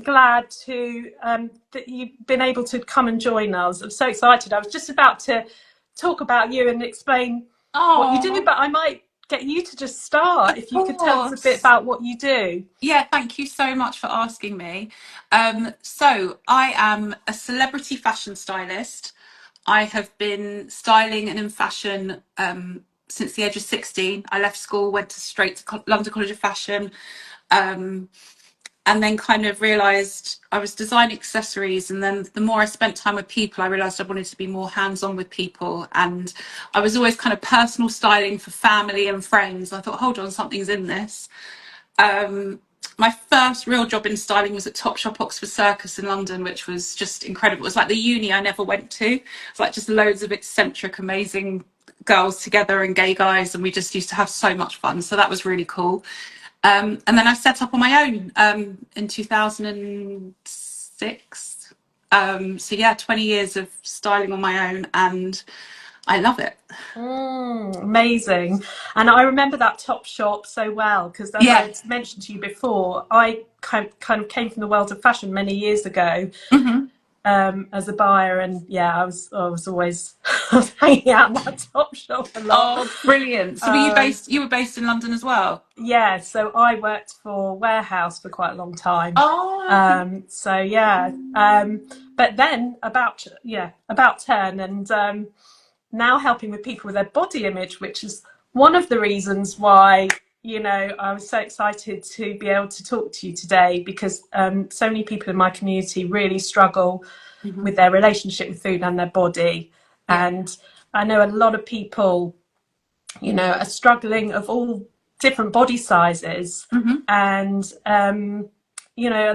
glad to that you've been able to come and join us. I'm so excited. I was just about to talk about you and explain what you do, Oh, but I might get you to just start of if you could tell us a bit course. about what you do. Yeah, thank you so much for asking me. So I am a celebrity fashion stylist. I have been styling and in fashion since the age of 16. I left school, went to straight to London College of Fashion, um, and then kind of realised I was designing accessories. And then the more I spent time with people, I realised I wanted to be more hands-on with people. And I was always kind of personal styling for family and friends. I thought, hold on, something's in this. Um, my first real job in styling was at Topshop Oxford Circus in London, which was just incredible. It was like the uni I never went to. It's like just loads of eccentric, amazing girls together and gay guys, and we just used to have so much fun. So that was really cool. And then I set up on my own in 2006. So yeah, 20 years of styling on my own, and I love it. Amazing. And I remember that Top Shop so well because, as Yeah. I mentioned to you before, I kind of came from the world of fashion many years ago Hmm. as a buyer, and yeah, I was always I was hanging out in that Top Shop a lot. Oh, brilliant. So Um, you were based in London as well? yeah, so I worked for Warehouse for quite a long time. Oh, okay. So yeah, but then about turn and now helping with people with their body image, which is one of the reasons why I was so excited to be able to talk to you today because so many people in my community really struggle Hmm. with their relationship with food and their body, Yeah. and I know a lot of people are struggling of all different body sizes, Hmm. and a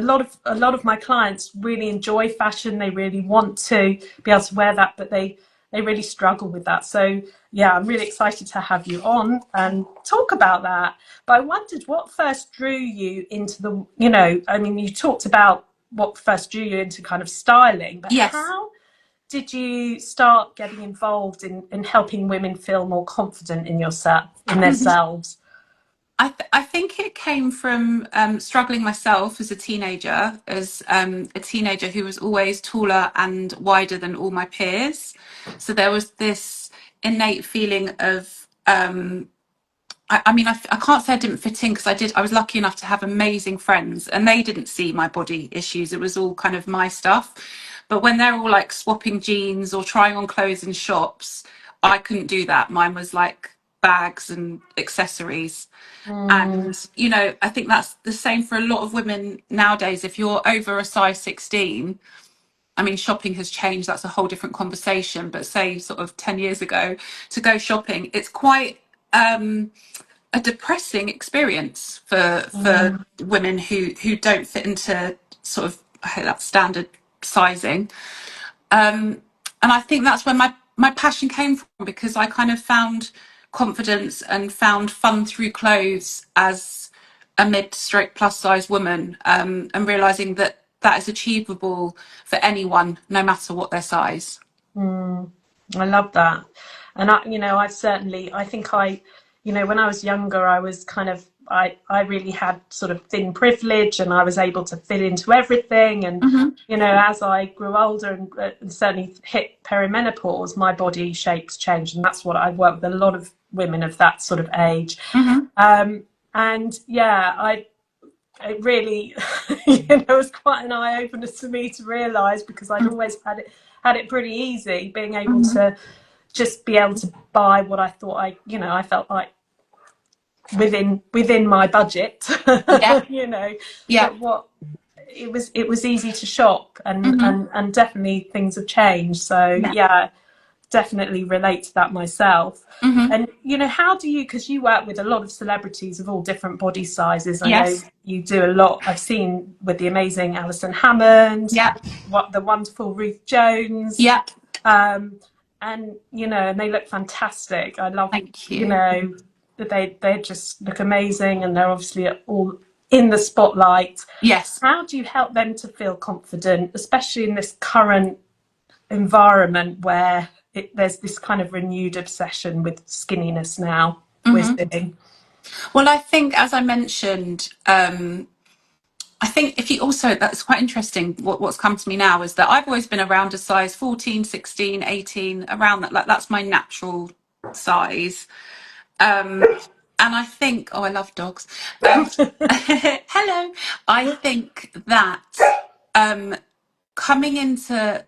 lot of my clients really enjoy fashion. They really want to be able to wear that, but they really struggle with that. So yeah, I'm really excited to have you on and talk about that. But I wondered what first drew you into I mean, you talked about what first drew you into kind of styling, but Yes. how did you start getting involved in helping women feel more confident in themselves? I think it came from struggling myself as a teenager, as a teenager who was always taller and wider than all my peers. So there was this innate feeling of I mean, I can't say I didn't fit in because I did. I was lucky enough to have amazing friends, and they didn't see my body issues. It was all kind of my stuff. But when they're all like swapping jeans or trying on clothes in shops, I couldn't do that. Mine was like bags and accessories. Mm, And, I think that's the same for a lot of women nowadays. If you're over a size 16, I mean, shopping has changed. That's a whole different conversation. But say sort of 10 years ago, to go shopping, it's quite a depressing experience for mm, women who don't fit into sort of that standard sizing. And I think that's where my passion came from, because I kind of found confidence and found fun through clothes as a mid-stroke plus size woman, and realizing that that is achievable for anyone, no matter what their size. mm. I love that. And I think when I was younger, I was kind of, I really had sort of thin privilege and I was able to fit into everything. And, Hmm. as I grew older and certainly hit perimenopause, my body shapes changed. And that's what I work with a lot of women of that sort of age. Hmm. Um, and yeah, it really, was quite an eye opener to me to realise, because I'd always had it pretty easy, being able Hmm. to just be able to buy what I thought I felt like within my budget, Yeah. you know, Yeah. but what it was easy to shop, and Hmm. and and definitely things have changed. So Yeah. yeah, definitely relate to that myself. Hmm. And how do you, because you work with a lot of celebrities of all different body sizes, I know Yes. you do a lot. I've seen with the amazing Alison Hammond, Yeah. what the wonderful Ruth Jones, Yeah. um, and they look fantastic. I love, Thank you. that they just look amazing, and they're obviously all in the spotlight. Yes. How do you help them to feel confident, especially in this current environment where there's this kind of renewed obsession with skinniness now we're Hmm. seeing? Well, I think, as I mentioned, I think if you also, that's quite interesting. What's come to me now is that I've always been around a size 14, 16, 18, around that. Like that's my natural size. And I think, oh, I love dogs. Hello. I think that um, coming into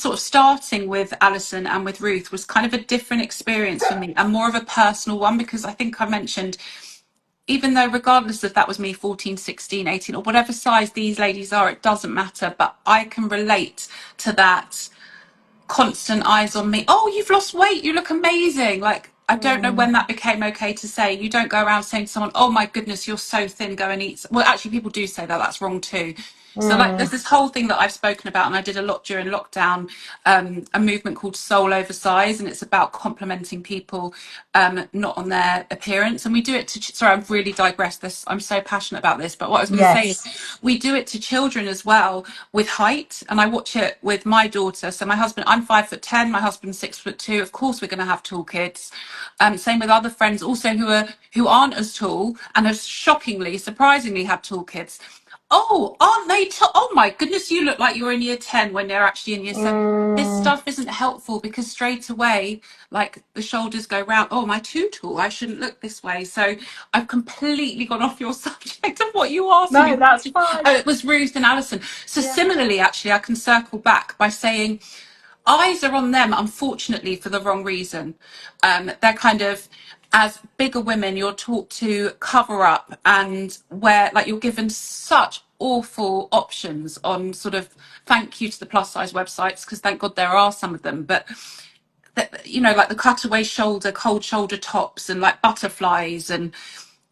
sort of starting with Alison and with Ruth was kind of a different experience for me and more of a personal one, because I think I mentioned, even though regardless if that was me 14, 16, 18, or whatever size these ladies are, it doesn't matter, but I can relate to that constant eyes on me. Oh, you've lost weight, you look amazing. Like, I don't know when that became okay to say. You don't go around saying to someone, oh my goodness, you're so thin, go and eat. Well, actually people do say that, that's wrong too. So like there's this whole thing that I've spoken about, and I did a lot during lockdown, a movement called Soul Over Size, and it's about complimenting people, not on their appearance. And we do it to, sorry, I've really digressed this. I'm so passionate about this, but what I was going to say is Yes. we do it to children as well with height. And I watch it with my daughter. So my husband, I'm 5'10", my husband's 6'2". Of course we're going to have tall kids. Same with other friends also who aren't as tall and have shockingly, surprisingly have tall kids. Oh, aren't they? Oh my goodness, you look like you're in year 10 when they're actually in year 7. This stuff isn't helpful because straight away, like the shoulders go round. Oh, am I too tall? I shouldn't look this way. So I've completely gone off your subject of what you asked No, me. that's fine. Oh, it was Ruth and Alison. So Yeah. similarly, actually, I can circle back by saying eyes are on them, unfortunately, for the wrong reason. They're kind of, as bigger women, you're taught to cover up and where, like, you're given such awful options on sort of, thank you to the plus size websites, because thank God there are some of them, but you know, like the cutaway shoulder, cold shoulder tops and like butterflies. And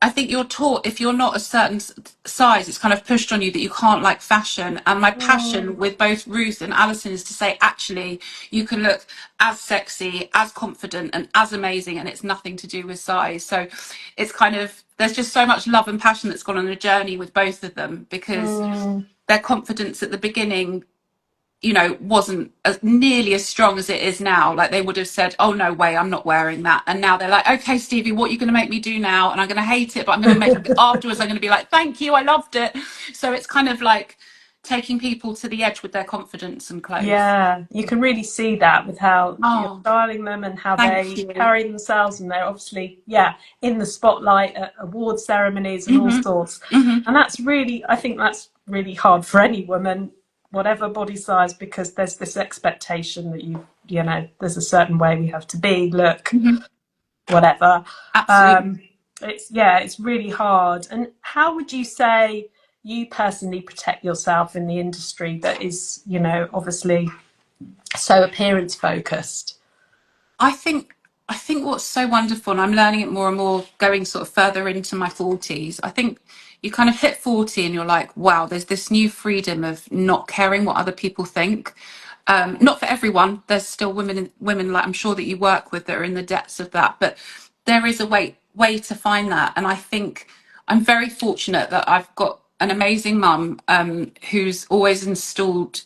I think you're taught if you're not a certain size, it's kind of pushed on you that you can't like fashion. And my passion with both Ruth and Alison is to say, actually, you can look as sexy, as confident and as amazing, and it's nothing to do with size. So it's kind of, there's just so much love and passion that's gone on a journey with both of them, because their confidence at the beginning, you know, wasn't as nearly as strong as it is now. Like they would have said, oh no way, I'm not wearing that. And now they're like, okay, Stevie, what are you going to make me do now? And I'm going to hate it, but I'm going to make afterwards, I'm going to be like, thank you, I loved it. So it's kind of like taking people to the edge with their confidence and clothes. Yeah, you can really see that with how you're Oh, styling them and how thank they you. carry themselves, and they're obviously, yeah, in the spotlight at award ceremonies and all Hmm. sorts. Hmm. And that's really, I think that's really hard for any woman, whatever body size, because there's this expectation that you know, there's a certain way we have to be, look, Hmm. whatever. Absolutely. Um, it's really hard. And how would you say you personally protect yourself in the industry that is, you know, obviously so appearance focused? I think what's so wonderful, and I'm learning it more and more going sort of further into my 40s. I think you kind of hit 40 and you're like, wow, there's this new freedom of not caring what other people think. Not for everyone. There's still women like I'm sure that you work with that are in the depths of that, but there is a way to find that. And I think I'm very fortunate that I've got an amazing mum who's always installed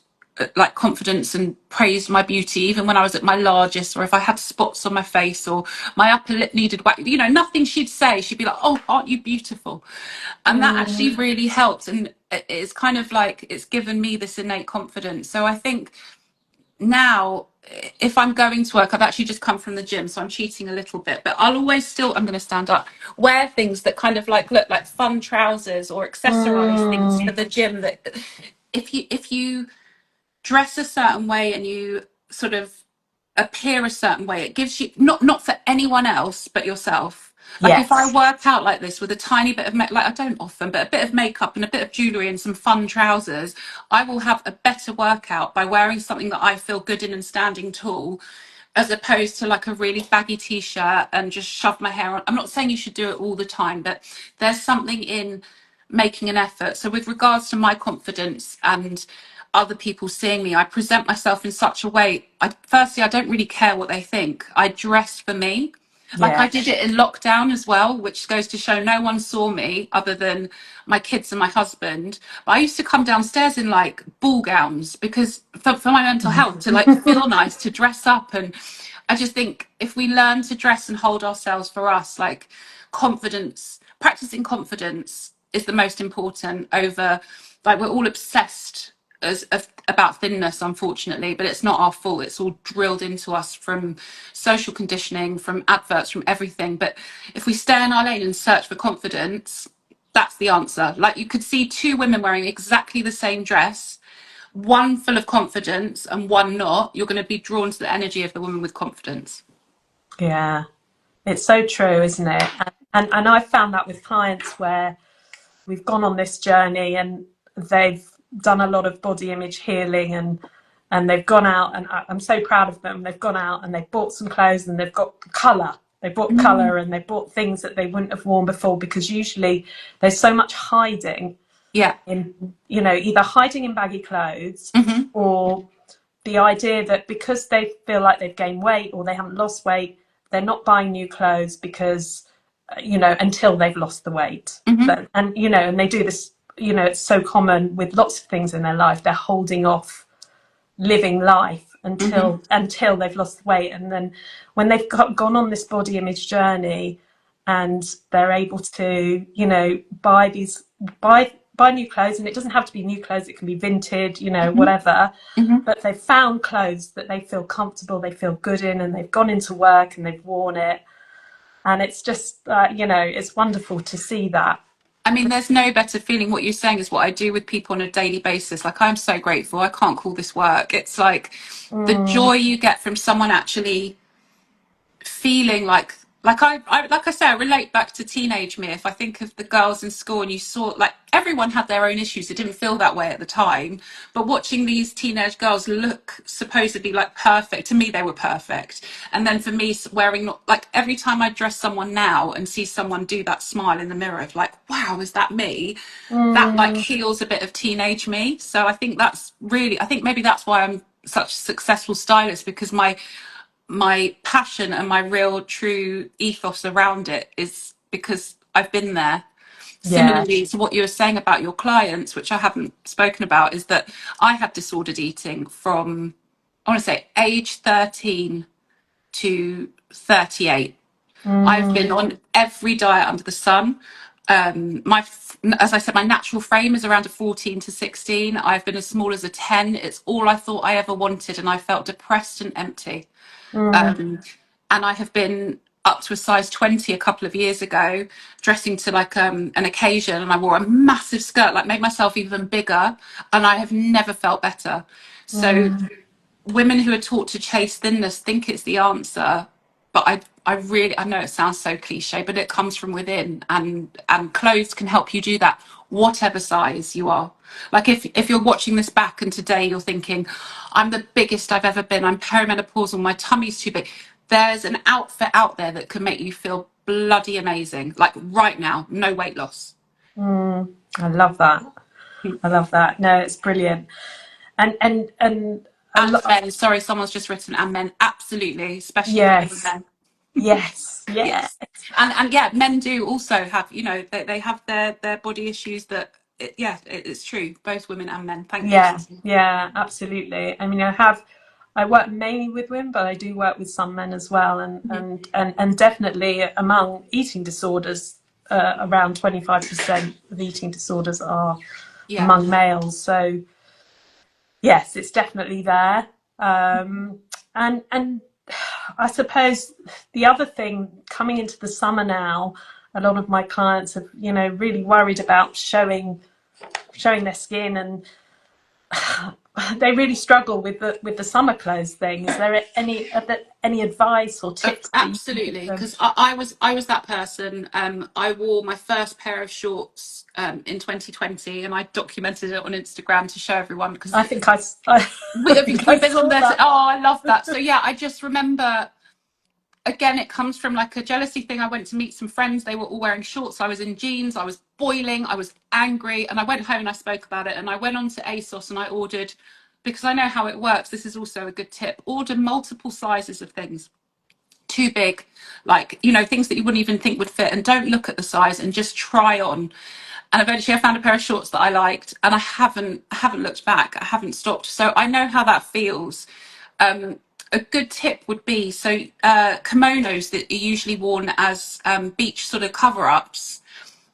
like confidence and praised my beauty even when I was at my largest, or if I had spots on my face or my upper lip needed wax, you know, nothing she'd say, she'd be like, oh, aren't you beautiful? And that actually really helped, and it's kind of like it's given me this innate confidence. So I think now if I'm going to work, I've actually just come from the gym, so I'm cheating a little bit, but I'll always still, I'm going to stand up, wear things that kind of like look like fun trousers or accessorize things for the gym, that if you dress a certain way and you sort of appear a certain way, it gives you, not for anyone else but yourself. Like if I Yes. work out like this with a tiny bit of like I don't often, but a bit of makeup and a bit of jewelry and some fun trousers, I will have a better workout by wearing something that I feel good in and standing tall, as opposed to like a really baggy t-shirt and just shove my hair on. I'm not saying you should do it all the time, but there's something in making an effort. So with regards to my confidence and other people seeing me, I present myself in such a way. Firstly, I don't really care what they think. I dress for me. Like I Yeah. did it in lockdown as well, which goes to show no one saw me other than my kids and my husband. But I used to come downstairs in like ball gowns because for my mental health, to like feel nice, to dress up. And I just think if we learn to dress and hold ourselves for us, like confidence, practicing confidence is the most important over, like, we're all obsessed about thinness, unfortunately, but it's not our fault. It's all drilled into us from social conditioning, from adverts, from everything. But if we stay in our lane and search for confidence, that's the answer. Like, you could see two women wearing exactly the same dress, one full of confidence and one not. You're going to be drawn to the energy of the woman with confidence. Yeah, it's so true, isn't it? And I've found that with clients where we've gone on this journey and they've done a lot of body image healing, and they've gone out, and I'm so proud of them. They've gone out and they've bought some clothes and they've got colour. They bought colour and they bought things that they wouldn't have worn before, because usually there's so much hiding Yeah. in, you know, either hiding in baggy clothes, Mm-hmm. or the idea that because they feel like they've gained weight or they haven't lost weight, they're not buying new clothes because, you know, until they've lost the weight. Mm-hmm. And, you know, and they do this, you know, it's so common with lots of things in their life. They're holding off living life Mm-hmm. until they've lost weight. And then when they've gone on this body image journey and they're able to, you know, buy new clothes, and it doesn't have to be new clothes, it can be vintage, you know, whatever. Mm-hmm. But they've found clothes that they feel comfortable, they feel good in, and they've gone into work and they've worn it. And it's just, you know, it's wonderful to see that. I mean, there's no better feeling. What you're saying is what I do with people on a daily basis. Like, I'm so grateful. I can't call this work. It's like the Mm, joy you get from someone actually feeling like like I say, I relate back to teenage me. If I think of the girls in school, and you saw, like, everyone had their own issues, it didn't feel that way at the time, but watching these teenage girls look supposedly like perfect, to me they were perfect. And then for me, wearing, not like, every time I dress someone now and see someone do that smile in the mirror of like, wow, is that me, that like mm, heals a bit of teenage me. So I think that's really, I think maybe that's why I'm such a successful stylist, because my passion and my real true ethos around it is because I've been there. yeah. Similarly to what you were saying about your clients, which I haven't spoken about, is that I had disordered eating from, I want to say, age 13 to 38. I've been Mm, on every diet under the sun. As I said, my natural frame is around a 14 to 16. I've been as small as a 10. It's all I thought I ever wanted, and I felt depressed and empty. mm, Um, and I have been up to a size 20 a couple of years ago, dressing to like an occasion, and I wore a massive skirt, like made myself even bigger, and I have never felt better. So mm. women who are taught to chase thinness think it's the answer, but I really, I know it sounds so cliche, but it comes from within, and clothes can help you do that, whatever size you are. Like, if you're watching this back and today you're thinking, I'm the biggest I've ever been, I'm perimenopausal, my tummy's too big, there's an outfit out there that can make you feel bloody amazing. Like right now, no weight loss. I love that. I love that. No, it's brilliant. And a And lot. men, sorry, someone's just written, and men, absolutely, especially for bigger Yes, men. yes, yeah, Yes, and yeah, men do also have, they have their body issues that, it's true, both women and men. Thank you, yeah, Susie. yeah, absolutely. I mean, I work mainly with women, but I do work with some men as well, and definitely among eating disorders, around 25% of eating disorders are Yeah. among males. So yes, it's definitely there. Um, and I suppose the other thing, coming into the summer now, a lot of my clients have, you know, really worried about showing their skin, and they really struggle with the summer clothes thing. Is there any advice or tips that you can give Absolutely, them? because I was that person. I wore my first pair of shorts in 2020, and I documented it on Instagram to show everyone, because I think I think I we've been on saw there. that. Oh, I love that. So yeah, I just remember, again, it comes from like a jealousy thing. I went to meet some friends, they were all wearing shorts, I was in jeans, I was boiling, I was angry, and I went home and I spoke about it, and I went on to ASOS and I ordered, because I know how it works, this is also a good tip, order multiple sizes of things. Too big, like, things that you wouldn't even think would fit, and don't look at the size and just try on. And eventually I found a pair of shorts that I liked, and I haven't looked back, I haven't stopped. So I know how that feels. A good tip would be, kimonos that are usually worn as beach sort of cover-ups,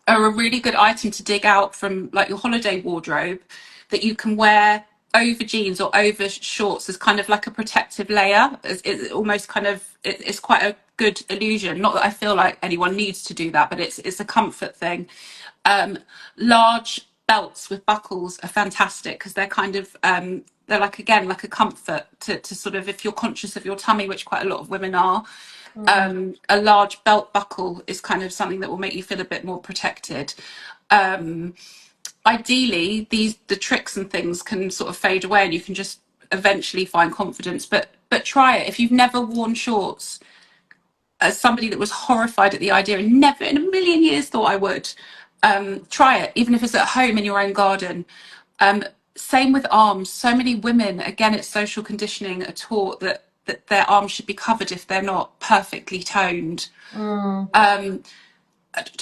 are a really good item to dig out from like your holiday wardrobe that you can wear over jeans or over shorts as kind of like a protective layer. It's almost kind of it's quite a good illusion. Not that I feel like anyone needs to do that, but it's a comfort thing. um Large belts with buckles are fantastic because they're kind of they're like, again, like a comfort to sort of, if you're conscious of your tummy, which quite a lot of women are. Mm, A large belt buckle is kind of something that will make you feel a bit more protected. um Ideally, the tricks and things can sort of fade away and you can just eventually find confidence, but try it. If you've never worn shorts, as somebody that was horrified at the idea and never in a million years thought I would, try it, even if it's at home in your own garden. um Same with arms. So many women, again, it's social conditioning, are taught that their arms should be covered if they're not perfectly toned. mm,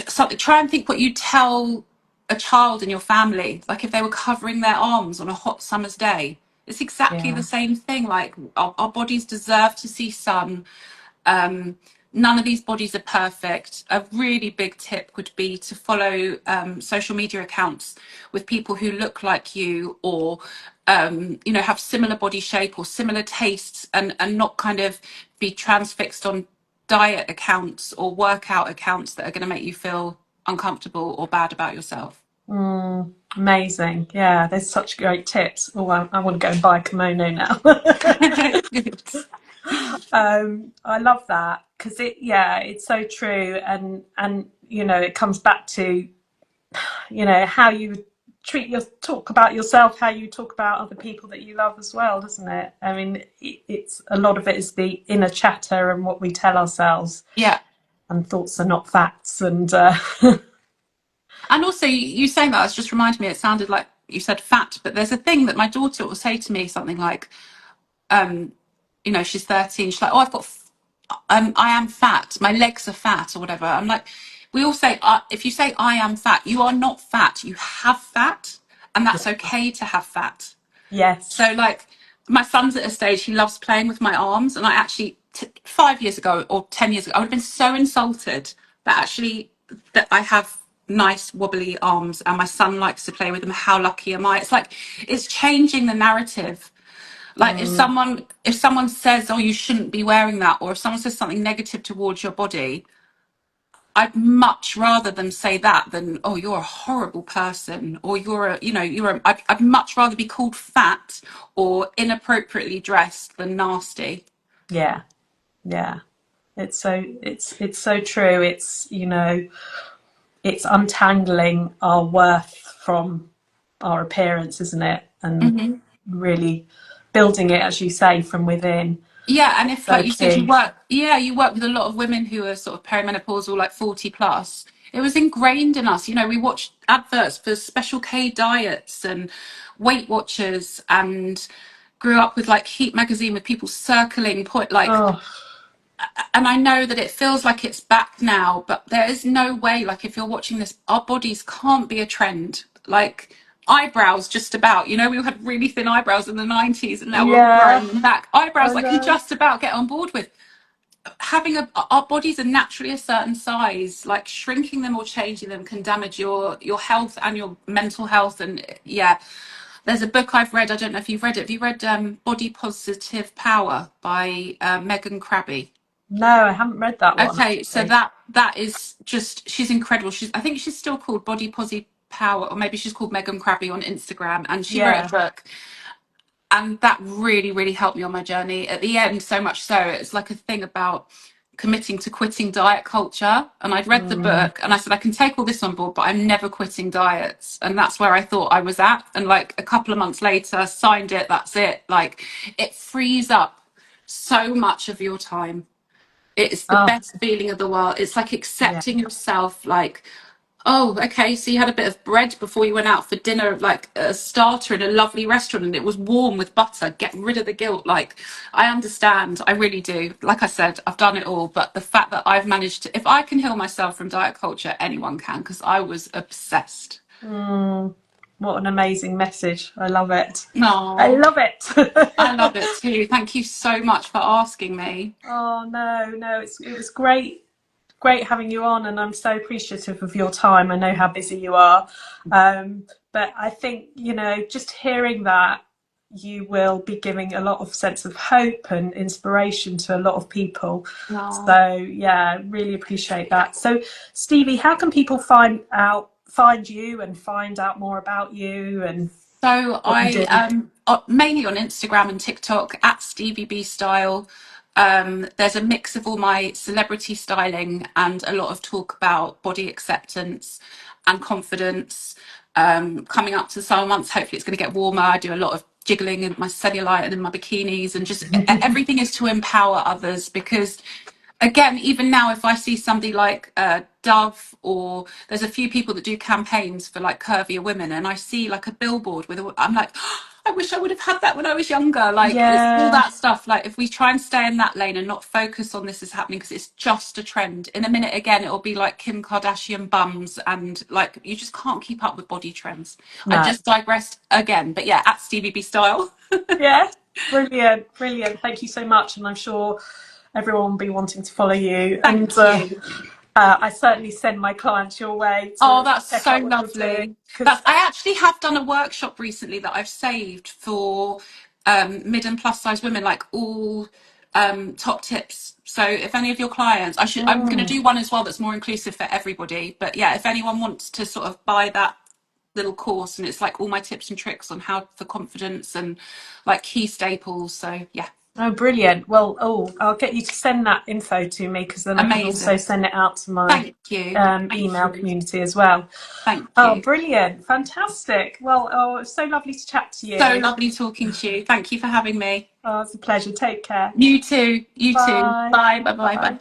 Something, try and think what you tell a child in your family, like if they were covering their arms on a hot summer's day. It's exactly the yeah. same thing. Like our bodies deserve to see sun. um None of these bodies are perfect. A really big tip would be to follow social media accounts with people who look like you, or have similar body shape or similar tastes, and not kind of be transfixed on diet accounts or workout accounts that are going to make you feel uncomfortable or bad about yourself. Mm, amazing. Yeah, there's such great tips. Oh, I want to go and buy a kimono now. Good. I love that because yeah, it's so true, and it comes back to how you talk about yourself, how you talk about other people that you love as well, doesn't it? I mean, it's a lot of it is the inner chatter and what we tell ourselves, Yeah. and thoughts are not facts, and And also, you saying that has just reminded me, it sounded like you said fat, but there's a thing that my daughter will say to me, something like, um, she's 13, she's like, oh, I am fat, my legs are fat, or whatever. I'm like, we all say, if you say I am fat, you are not fat, you have fat, and that's okay to have fat. yes, So, like, my son's at a stage, he loves playing with my arms. And I actually, 5 years ago or 10 years ago, I would have been so insulted that I have nice wobbly arms and my son likes to play with them. How lucky am I? It's like, it's changing the narrative. Like, mm, if someone says, oh, you shouldn't be wearing that, or if someone says something negative towards your body, I'd much rather them say that than, oh, you're a horrible person, or I'd much rather be called fat or inappropriately dressed than nasty. yeah, yeah. It's so true. It's untangling our worth from our appearance, isn't it? And Hmm. really building it, as you say, from within. Yeah, and if, So like you said, key. you work with a lot of women who are sort of perimenopausal, like 40 plus. It was ingrained in us. We watched adverts for Special K diets and Weight Watchers, and grew up with like Heat magazine with people circling point, like. Oh, And I know that it feels like it's back now, but there is no way, like, if you're watching this, our bodies can't be a trend. Like, eyebrows, just about, we all had really thin eyebrows in the 90s, and now we're all yeah, growing them back. Eyebrows, I I can know. just about get on board with. Our bodies are naturally a certain size. Like, shrinking them or changing them can damage your health and your mental health. And yeah, there's a book I've read. I don't know if you've read it. Have you read Body Positive Power by Megan Crabbe? No, I haven't read that one Okay, so actually. that is just, she's incredible. I think she's still called Body Posy Power, or maybe she's called Megan Crabbe on Instagram, and she wrote a Yeah. book, and that really, really helped me on my journey. At the end, so much so, it's like a thing about committing to quitting diet culture. And I'd read the Mm, book and I said, I can take all this on board, but I'm never quitting diets. And that's where I thought I was at. And like a couple of months later, signed it, that's it. Like, it frees up so much of your time. It's the oh, best feeling of the world. It's like yeah. accepting yourself, like, oh, okay, so you had a bit of bread before you went out for dinner, like a starter in a lovely restaurant, and it was warm with butter. Get rid of the guilt. Like, I understand. I really do. Like I said, I've done it all. But the fact that I've managed to, if I can heal myself from diet culture, anyone can, because I was obsessed. Mm, what an amazing message. I love it. I No, love I love it. it too. Thank you so much for asking me. Oh no, no, it was great great having you on, and I'm so appreciative of your time. I know how busy you are, but I think, just hearing that, you will be giving a lot of sense of hope and inspiration to a lot of people. No. So yeah, really appreciate that. So Stevie, how can people find you and find out more about you and So what you I do? mainly on Instagram and TikTok at Stevie B Style. There's a mix of all my celebrity styling and a lot of talk about body acceptance and confidence. Coming up to the summer months, hopefully it's going to get warmer. I do a lot of jiggling in my cellulite and in my bikinis, and just everything is to empower others, because again, even now, if I see somebody like Dove, or there's a few people that do campaigns for like curvier women, and I see like a billboard I'm like, oh, I wish I would have had that when I was younger. Like, it's all Yeah, that stuff. Like, if we try and stay in that lane and not focus on this is happening because it's just a trend, in a minute again it'll be like Kim Kardashian bums, and like you just can't keep up with body trends. I no. just digressed again, but yeah, at Stevie B Style. Yeah, brilliant, brilliant. Thank you so much, and I'm sure everyone will be wanting to follow you. And Thank you. I certainly send my clients your way Oh, to that's check so out what you're doing lovely. because I actually have done a workshop recently that I've saved for mid and plus size women, like all top tips. So if any of your clients, I'm going to do one as well that's more inclusive for everybody. But yeah, if anyone wants to sort of buy that little course, and it's like all my tips and tricks on how for confidence and like key staples. So yeah, oh, brilliant. Well, I'll get you to send that info to me because then I can also amazing. send it out to my Thank you. email community as well. Thank Oh, you. brilliant. Fantastic. Well, it's so lovely to chat to So you. lovely talking to you. Thank you for having me. Oh, it's a pleasure. Take care. You too. You too. Bye. Bye. Bye. Bye Bye. Bye. bye.